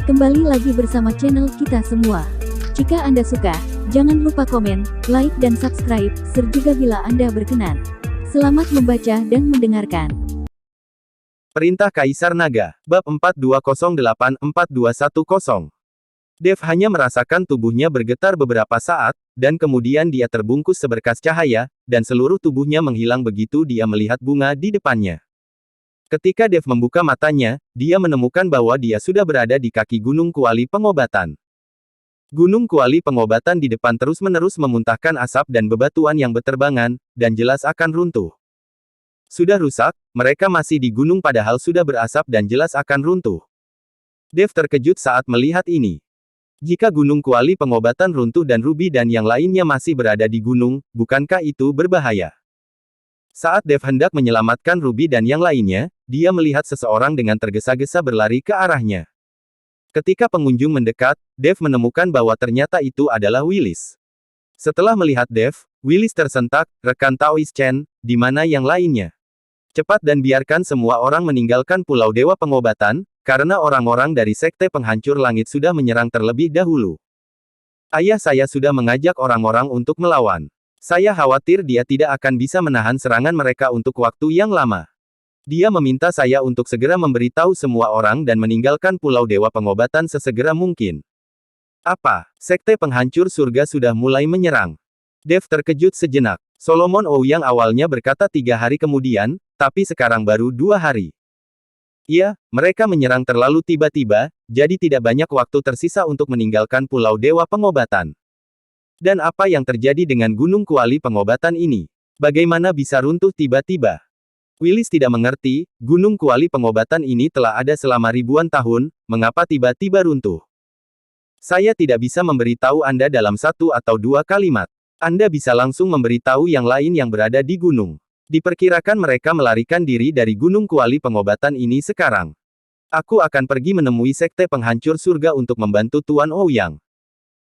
Kembali lagi bersama channel kita semua. Jika Anda suka, jangan lupa komen, like dan subscribe, serta bila Anda berkenan. Selamat membaca dan mendengarkan. Perintah Kaisar Naga, Bab 4208-4210. Dev hanya merasakan tubuhnya bergetar beberapa saat, dan kemudian dia terbungkus seberkas cahaya, dan seluruh tubuhnya menghilang begitu dia melihat bunga di depannya. Ketika Dev membuka matanya, dia menemukan bahwa dia sudah berada di kaki Gunung Kuali Pengobatan. Gunung Kuali Pengobatan di depan terus-menerus memuntahkan asap dan bebatuan yang berterbangan, dan jelas akan runtuh. Sudah rusak, mereka masih di gunung padahal sudah berasap dan jelas akan runtuh. Dev terkejut saat melihat ini. Jika Gunung Kuali Pengobatan runtuh dan Ruby dan yang lainnya masih berada di gunung, bukankah itu berbahaya? Saat Dev hendak menyelamatkan Ruby dan yang lainnya, dia melihat seseorang dengan tergesa-gesa berlari ke arahnya. Ketika pengunjung mendekat, Dev menemukan bahwa ternyata itu adalah Willis. Setelah melihat Dev, Willis tersentak, rekan Taoist Chen, di mana yang lainnya? Cepat dan biarkan semua orang meninggalkan Pulau Dewa Pengobatan, karena orang-orang dari Sekte Penghancur Langit sudah menyerang terlebih dahulu. Ayah saya sudah mengajak orang-orang untuk melawan. Saya khawatir dia tidak akan bisa menahan serangan mereka untuk waktu yang lama. Dia meminta saya untuk segera memberitahu semua orang dan meninggalkan Pulau Dewa Pengobatan sesegera mungkin. Apa? Sekte Penghancur Surga sudah mulai menyerang. Dev terkejut sejenak. Solomon Ouyang awalnya berkata 3 hari kemudian, tapi sekarang baru 2 hari. Iya, mereka menyerang terlalu tiba-tiba, jadi tidak banyak waktu tersisa untuk meninggalkan Pulau Dewa Pengobatan. Dan apa yang terjadi dengan Gunung Kuali Pengobatan ini? Bagaimana bisa runtuh tiba-tiba? Willis tidak mengerti, Gunung Kuali Pengobatan ini telah ada selama ribuan tahun, mengapa tiba-tiba runtuh? Saya tidak bisa memberitahu Anda dalam 1 atau 2 kalimat. Anda bisa langsung memberitahu yang lain yang berada di gunung. Diperkirakan mereka melarikan diri dari Gunung Kuali Pengobatan ini sekarang. Aku akan pergi menemui Sekte Penghancur Surga untuk membantu Tuan Ouyang.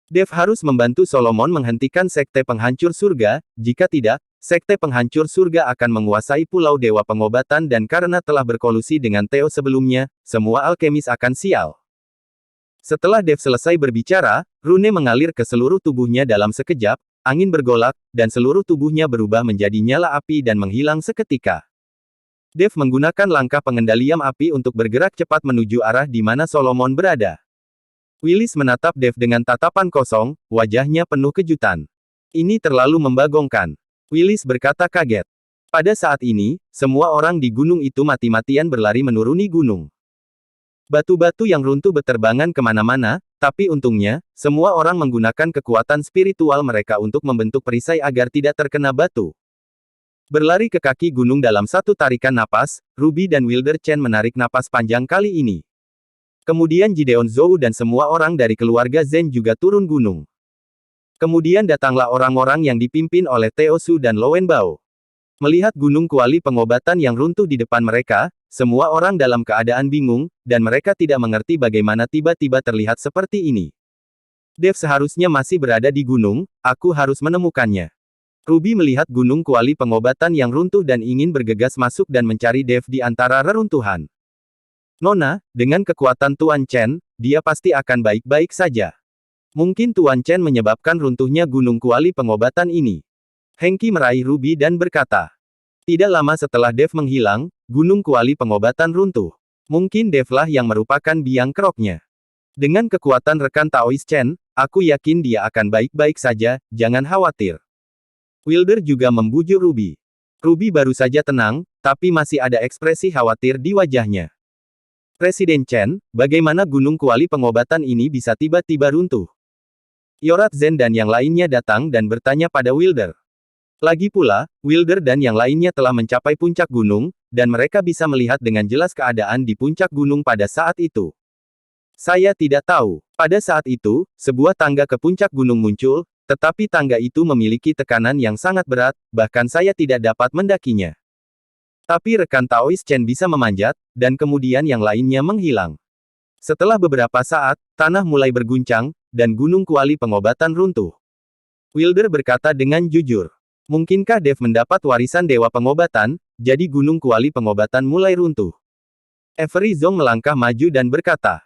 Dev harus membantu Solomon menghentikan Sekte Penghancur Surga, jika tidak, Sekte Penghancur Surga akan menguasai Pulau Dewa Pengobatan dan karena telah berkolusi dengan Theo sebelumnya, semua alkemis akan sial. Setelah Dev selesai berbicara, rune mengalir ke seluruh tubuhnya dalam sekejap, angin bergolak, dan seluruh tubuhnya berubah menjadi nyala api dan menghilang seketika. Dev menggunakan langkah pengendalian api untuk bergerak cepat menuju arah di mana Solomon berada. Willis menatap Dev dengan tatapan kosong, wajahnya penuh kejutan. Ini terlalu membagongkan. Willis berkata kaget. Pada saat ini, semua orang di gunung itu mati-matian berlari menuruni gunung. Batu-batu yang runtuh berterbangan kemana-mana, tapi untungnya, semua orang menggunakan kekuatan spiritual mereka untuk membentuk perisai agar tidak terkena batu. Berlari ke kaki gunung dalam satu tarikan napas, Ruby dan Wilder Chen menarik napas panjang kali ini. Kemudian Gideon Zhou dan semua orang dari keluarga Zen juga turun gunung. Kemudian datanglah orang-orang yang dipimpin oleh Theo Su dan Lowen Bao. Melihat Gunung Kuali Pengobatan yang runtuh di depan mereka, semua orang dalam keadaan bingung, dan mereka tidak mengerti bagaimana tiba-tiba terlihat seperti ini. Dev seharusnya masih berada di gunung, aku harus menemukannya. Ruby melihat Gunung Kuali Pengobatan yang runtuh dan ingin bergegas masuk dan mencari Dev di antara reruntuhan. Nona, dengan kekuatan Tuan Chen, dia pasti akan baik-baik saja. Mungkin Tuan Chen menyebabkan runtuhnya Gunung Kuali Pengobatan ini. Hengqi meraih Ruby dan berkata. Tidak lama setelah Dev menghilang, Gunung Kuali Pengobatan runtuh. Mungkin Dev-lah yang merupakan biang keroknya. Dengan kekuatan rekan Taoist Chen, aku yakin dia akan baik-baik saja, jangan khawatir. Wilder juga membujuk Ruby. Ruby baru saja tenang, tapi masih ada ekspresi khawatir di wajahnya. Presiden Chen, bagaimana Gunung Kuali Pengobatan ini bisa tiba-tiba runtuh? Yorat Zen dan yang lainnya datang dan bertanya pada Wilder. Lagi pula, Wilder dan yang lainnya telah mencapai puncak gunung, dan mereka bisa melihat dengan jelas keadaan di puncak gunung pada saat itu. Saya tidak tahu. Pada saat itu, sebuah tangga ke puncak gunung muncul, tetapi tangga itu memiliki tekanan yang sangat berat, bahkan saya tidak dapat mendakinya. Tapi rekan Taoist Chen bisa memanjat, dan kemudian yang lainnya menghilang. Setelah beberapa saat, tanah mulai berguncang, dan Gunung Kuali Pengobatan runtuh. Wilder berkata dengan jujur. Mungkinkah Dev mendapat warisan Dewa Pengobatan, jadi Gunung Kuali Pengobatan mulai runtuh? Avery Zong melangkah maju dan berkata,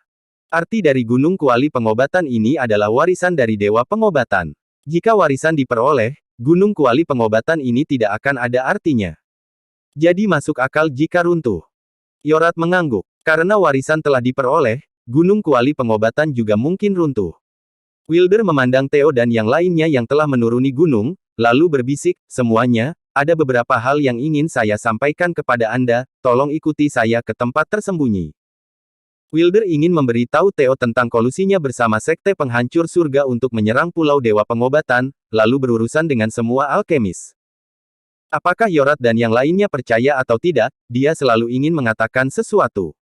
arti dari gunung kuali pengobatan ini adalah warisan dari Dewa Pengobatan. Jika warisan diperoleh, gunung kuali pengobatan ini tidak akan ada artinya. Jadi masuk akal jika runtuh. Yorat mengangguk. Karena warisan telah diperoleh, gunung kuali pengobatan juga mungkin runtuh. Wilder memandang Theo dan yang lainnya yang telah menuruni gunung, lalu berbisik, semuanya, ada beberapa hal yang ingin saya sampaikan kepada Anda, tolong ikuti saya ke tempat tersembunyi. Wilder ingin memberitahu Theo tentang kolusinya bersama Sekte Penghancur Surga untuk menyerang Pulau Dewa Pengobatan, lalu berurusan dengan semua alkemis. Apakah Yorat dan yang lainnya percaya atau tidak, dia selalu ingin mengatakan sesuatu.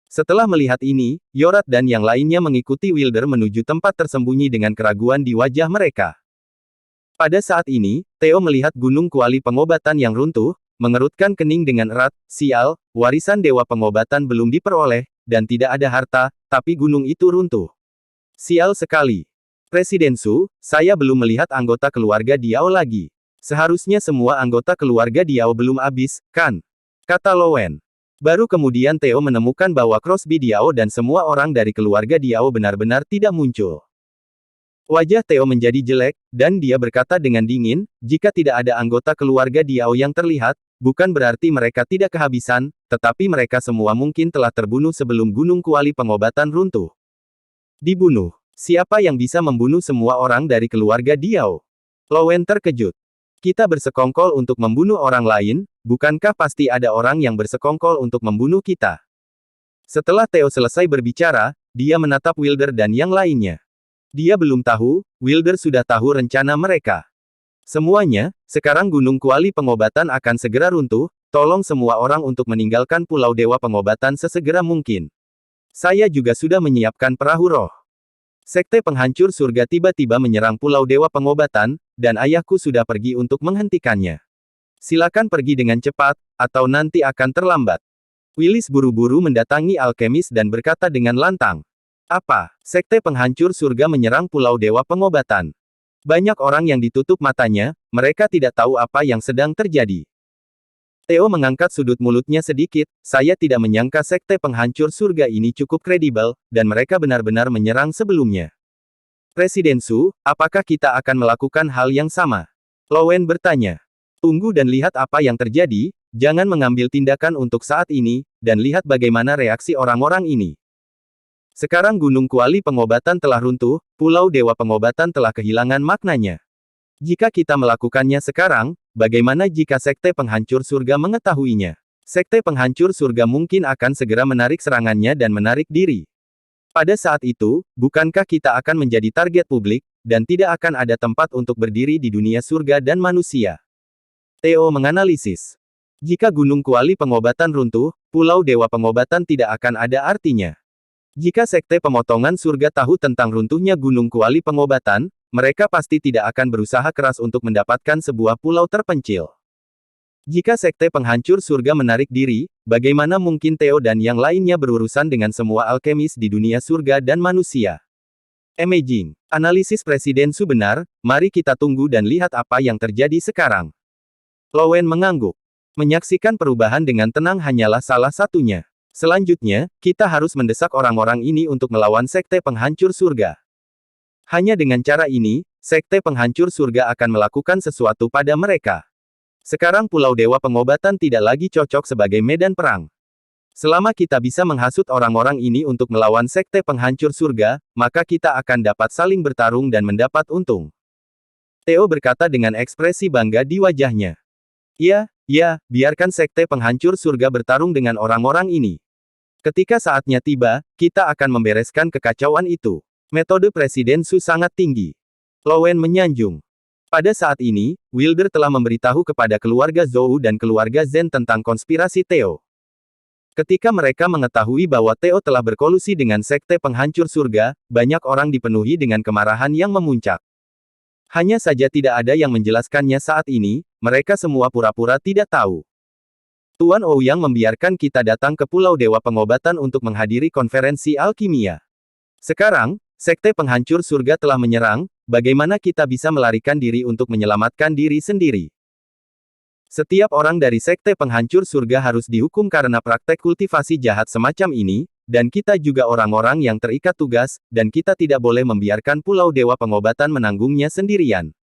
Setelah melihat ini, Yorat dan yang lainnya mengikuti Wilder menuju tempat tersembunyi dengan keraguan di wajah mereka. Pada saat ini, Theo melihat gunung kuali pengobatan yang runtuh, mengerutkan kening dengan erat, sial, warisan Dewa Pengobatan belum diperoleh, dan tidak ada harta, tapi gunung itu runtuh. Sial sekali. Presiden Su, saya belum melihat anggota keluarga Diao lagi. Seharusnya semua anggota keluarga Diao belum habis, kan? Kata Lowen. Baru kemudian Theo menemukan bahwa Crosby Diao dan semua orang dari keluarga Diao benar-benar tidak muncul. Wajah Theo menjadi jelek, dan dia berkata dengan dingin, jika tidak ada anggota keluarga Diao yang terlihat, bukan berarti mereka tidak kehabisan, tetapi mereka semua mungkin telah terbunuh sebelum gunung kuali pengobatan runtuh. Dibunuh. Siapa yang bisa membunuh semua orang dari keluarga Diao? Lowen terkejut. Kita bersekongkol untuk membunuh orang lain, bukankah pasti ada orang yang bersekongkol untuk membunuh kita? Setelah Theo selesai berbicara, dia menatap Wilder dan yang lainnya. Dia belum tahu, Wilder sudah tahu rencana mereka. Semuanya, sekarang gunung kuali pengobatan akan segera runtuh, tolong semua orang untuk meninggalkan Pulau Dewa Pengobatan sesegera mungkin. Saya juga sudah menyiapkan perahu roh. Sekte Penghancur Surga tiba-tiba menyerang Pulau Dewa Pengobatan, dan ayahku sudah pergi untuk menghentikannya. Silakan pergi dengan cepat, atau nanti akan terlambat. Willis buru-buru mendatangi alkemis dan berkata dengan lantang. Apa? Sekte Penghancur Surga menyerang Pulau Dewa Pengobatan. Banyak orang yang ditutup matanya, mereka tidak tahu apa yang sedang terjadi. Theo mengangkat sudut mulutnya sedikit, saya tidak menyangka Sekte Penghancur Surga ini cukup kredibel, dan mereka benar-benar menyerang sebelumnya. Presiden Su, apakah kita akan melakukan hal yang sama? Lowen bertanya. Tunggu dan lihat apa yang terjadi, jangan mengambil tindakan untuk saat ini, dan lihat bagaimana reaksi orang-orang ini. Sekarang Gunung Kuali Pengobatan telah runtuh, Pulau Dewa Pengobatan telah kehilangan maknanya. Jika kita melakukannya sekarang, bagaimana jika Sekte Penghancur Surga mengetahuinya? Sekte Penghancur Surga mungkin akan segera menarik serangannya dan menarik diri. Pada saat itu, bukankah kita akan menjadi target publik, dan tidak akan ada tempat untuk berdiri di dunia surga dan manusia? Theo menganalisis. Jika Gunung Kuali Pengobatan runtuh, Pulau Dewa Pengobatan tidak akan ada artinya. Jika Sekte Pemotongan Surga tahu tentang runtuhnya Gunung Kuali Pengobatan, mereka pasti tidak akan berusaha keras untuk mendapatkan sebuah pulau terpencil. Jika Sekte Penghancur Surga menarik diri, bagaimana mungkin Theo dan yang lainnya berurusan dengan semua alkemis di dunia surga dan manusia? Amazing. Analisis Presiden Su benar, mari kita tunggu dan lihat apa yang terjadi sekarang. Lowen mengangguk. Menyaksikan perubahan dengan tenang hanyalah salah satunya. Selanjutnya, kita harus mendesak orang-orang ini untuk melawan Sekte Penghancur Surga. Hanya dengan cara ini, Sekte Penghancur Surga akan melakukan sesuatu pada mereka. Sekarang Pulau Dewa Pengobatan tidak lagi cocok sebagai medan perang. Selama kita bisa menghasut orang-orang ini untuk melawan Sekte Penghancur Surga, maka kita akan dapat saling bertarung dan mendapat untung. Theo berkata dengan ekspresi bangga di wajahnya. Ya, biarkan Sekte Penghancur Surga bertarung dengan orang-orang ini. Ketika saatnya tiba, kita akan membereskan kekacauan itu. Metode Presiden Su sangat tinggi. Lowen menyanjung. Pada saat ini, Wilder telah memberitahu kepada keluarga Zhou dan keluarga Zen tentang konspirasi Theo. Ketika mereka mengetahui bahwa Theo telah berkolusi dengan Sekte Penghancur Surga, banyak orang dipenuhi dengan kemarahan yang memuncak. Hanya saja tidak ada yang menjelaskannya saat ini, mereka semua pura-pura tidak tahu. Tuan Ouyang membiarkan kita datang ke Pulau Dewa Pengobatan untuk menghadiri konferensi alkimia. Sekarang, Sekte Penghancur Surga telah menyerang, bagaimana kita bisa melarikan diri untuk menyelamatkan diri sendiri? Setiap orang dari Sekte Penghancur Surga harus dihukum karena praktek kultivasi jahat semacam ini, dan kita juga orang-orang yang terikat tugas, dan kita tidak boleh membiarkan Pulau Dewa Pengobatan menanggungnya sendirian.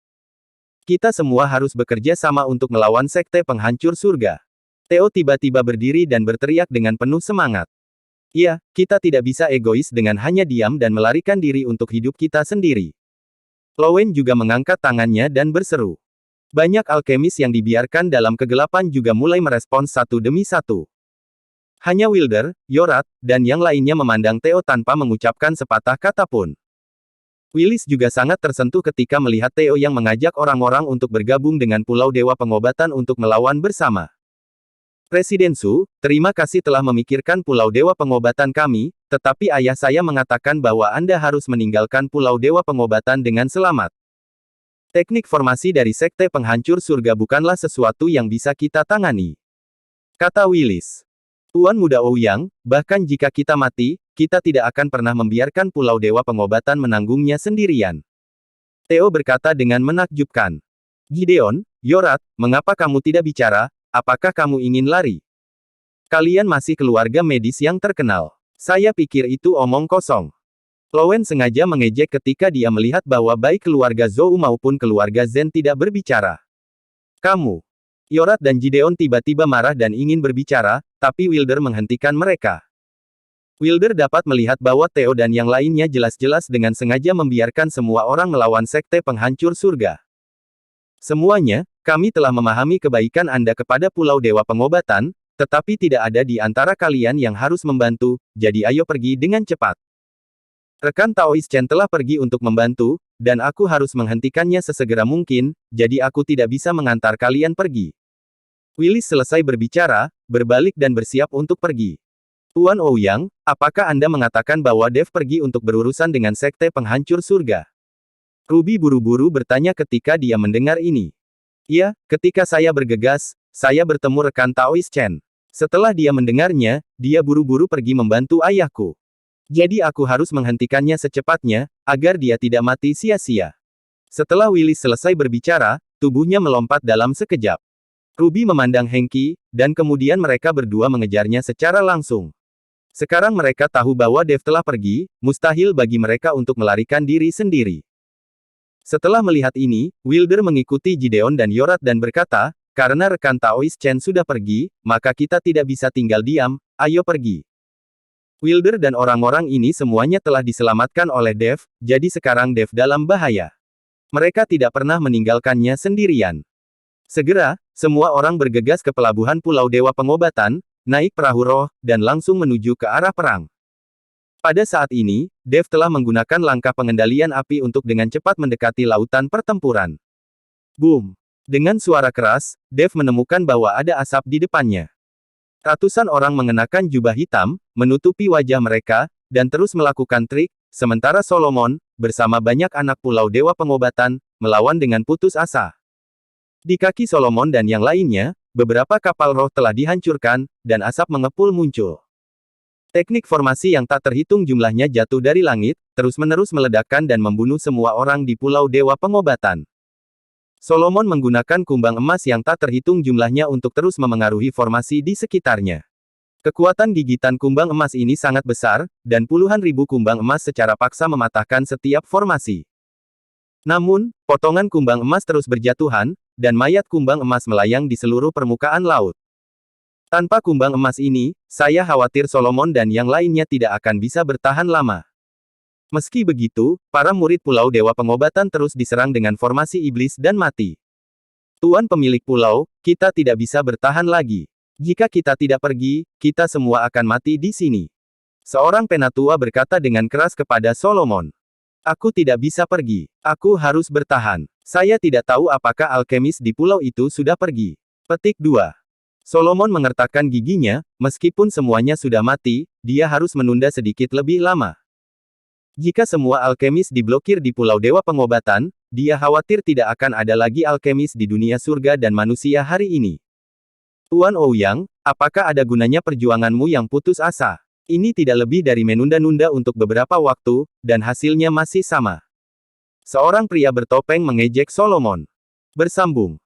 Kita semua harus bekerja sama untuk melawan Sekte Penghancur Surga. Theo tiba-tiba berdiri dan berteriak dengan penuh semangat. Ya, kita tidak bisa egois dengan hanya diam dan melarikan diri untuk hidup kita sendiri. Lowen juga mengangkat tangannya dan berseru. Banyak alkemis yang dibiarkan dalam kegelapan juga mulai merespons satu demi satu. Hanya Wilder, Yorat, dan yang lainnya memandang Theo tanpa mengucapkan sepatah kata pun. Willis juga sangat tersentuh ketika melihat Theo yang mengajak orang-orang untuk bergabung dengan Pulau Dewa Pengobatan untuk melawan bersama. Presiden Su, terima kasih telah memikirkan Pulau Dewa Pengobatan kami, tetapi ayah saya mengatakan bahwa Anda harus meninggalkan Pulau Dewa Pengobatan dengan selamat. Teknik formasi dari Sekte Penghancur Surga bukanlah sesuatu yang bisa kita tangani, kata Willis. Tuan Muda Ouyang, bahkan jika kita mati, kita tidak akan pernah membiarkan Pulau Dewa Pengobatan menanggungnya sendirian. Theo berkata dengan menakjubkan. Gideon, Yorat, mengapa kamu tidak bicara? Apakah kamu ingin lari? Kalian masih keluarga medis yang terkenal. Saya pikir itu omong kosong. Lowen sengaja mengejek ketika dia melihat bahwa baik keluarga Zhou maupun keluarga Zhen tidak berbicara. Kamu. Yorat dan Gideon tiba-tiba marah dan ingin berbicara, tapi Wilder menghentikan mereka. Wilder dapat melihat bahwa Theo dan yang lainnya jelas-jelas dengan sengaja membiarkan semua orang melawan Sekte Penghancur Surga. Semuanya, kami telah memahami kebaikan Anda kepada Pulau Dewa Pengobatan, tetapi tidak ada di antara kalian yang harus membantu, jadi ayo pergi dengan cepat. Rekan Taois Chen telah pergi untuk membantu, dan aku harus menghentikannya sesegera mungkin, jadi aku tidak bisa mengantar kalian pergi. Willis selesai berbicara, berbalik dan bersiap untuk pergi. Tuan Ouyang, apakah Anda mengatakan bahwa Dev pergi untuk berurusan dengan Sekte Penghancur Surga? Ruby buru-buru bertanya ketika dia mendengar ini. Ya, ketika saya bergegas, saya bertemu rekan Taois Chen. Setelah dia mendengarnya, dia buru-buru pergi membantu ayahku. Jadi aku harus menghentikannya secepatnya, agar dia tidak mati sia-sia. Setelah Willis selesai berbicara, tubuhnya melompat dalam sekejap. Ruby memandang Hengqi, dan kemudian mereka berdua mengejarnya secara langsung. Sekarang mereka tahu bahwa Dev telah pergi, mustahil bagi mereka untuk melarikan diri sendiri. Setelah melihat ini, Wilder mengikuti Gideon dan Yorat dan berkata, karena rekan Taois Chen sudah pergi, maka kita tidak bisa tinggal diam, ayo pergi. Wilder dan orang-orang ini semuanya telah diselamatkan oleh Dev, jadi sekarang Dev dalam bahaya. Mereka tidak pernah meninggalkannya sendirian. Segera, semua orang bergegas ke pelabuhan Pulau Dewa Pengobatan, naik perahu roh, dan langsung menuju ke arah perang. Pada saat ini, Dev telah menggunakan langkah pengendalian api untuk dengan cepat mendekati lautan pertempuran. Boom! Dengan suara keras, Dev menemukan bahwa ada asap di depannya. Ratusan orang mengenakan jubah hitam, menutupi wajah mereka, dan terus melakukan trik, sementara Solomon, bersama banyak anak Pulau Dewa Pengobatan, melawan dengan putus asa. Di kaki Solomon dan yang lainnya, beberapa kapal roh telah dihancurkan, dan asap mengepul muncul. Teknik formasi yang tak terhitung jumlahnya jatuh dari langit, terus-menerus meledakkan dan membunuh semua orang di Pulau Dewa Pengobatan. Solomon menggunakan kumbang emas yang tak terhitung jumlahnya untuk terus memengaruhi formasi di sekitarnya. Kekuatan gigitan kumbang emas ini sangat besar, dan puluhan ribu kumbang emas secara paksa mematahkan setiap formasi. Namun, potongan kumbang emas terus berjatuhan, dan mayat kumbang emas melayang di seluruh permukaan laut. Tanpa kumbang emas ini, saya khawatir Solomon dan yang lainnya tidak akan bisa bertahan lama. Meski begitu, para murid Pulau Dewa Pengobatan terus diserang dengan formasi iblis dan mati. Tuan pemilik pulau, kita tidak bisa bertahan lagi. Jika kita tidak pergi, kita semua akan mati di sini. Seorang penatua berkata dengan keras kepada Solomon. Aku tidak bisa pergi. Aku harus bertahan. Saya tidak tahu apakah alkemis di pulau itu sudah pergi. Petik 2. Solomon mengertakkan giginya, meskipun semuanya sudah mati, dia harus menunda sedikit lebih lama. Jika semua alkemis diblokir di Pulau Dewa Pengobatan, dia khawatir tidak akan ada lagi alkemis di dunia surga dan manusia hari ini. Tuan Ouyang, apakah ada gunanya perjuanganmu yang putus asa? Ini tidak lebih dari menunda-nunda untuk beberapa waktu, dan hasilnya masih sama. Seorang pria bertopeng mengejek Solomon. Bersambung.